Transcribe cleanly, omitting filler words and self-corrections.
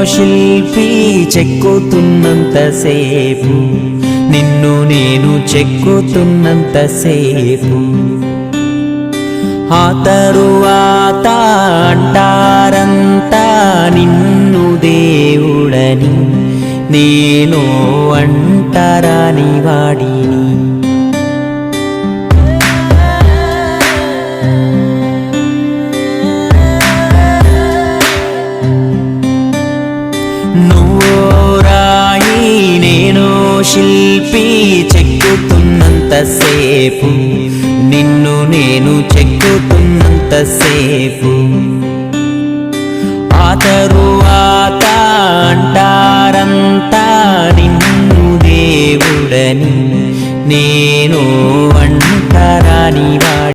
శిల్పి చెక్కుతున్నంతసేపు, నిన్ను నేను చెక్కుతున్నంతసేపు, ఆ తరువాత అంటారంతా నిన్ను దేవుడని, నేను అంటరాని వాడిని. నువ్వో రాయి నేను శిల్పి చెక్కుతున్నంతసేపు, నిన్ను నేను చెక్కుతున్నంతసేపు, ఆ తరువాత అంటారంతా నిన్ను దేవుడని, నేను అంటరాని వాడిని.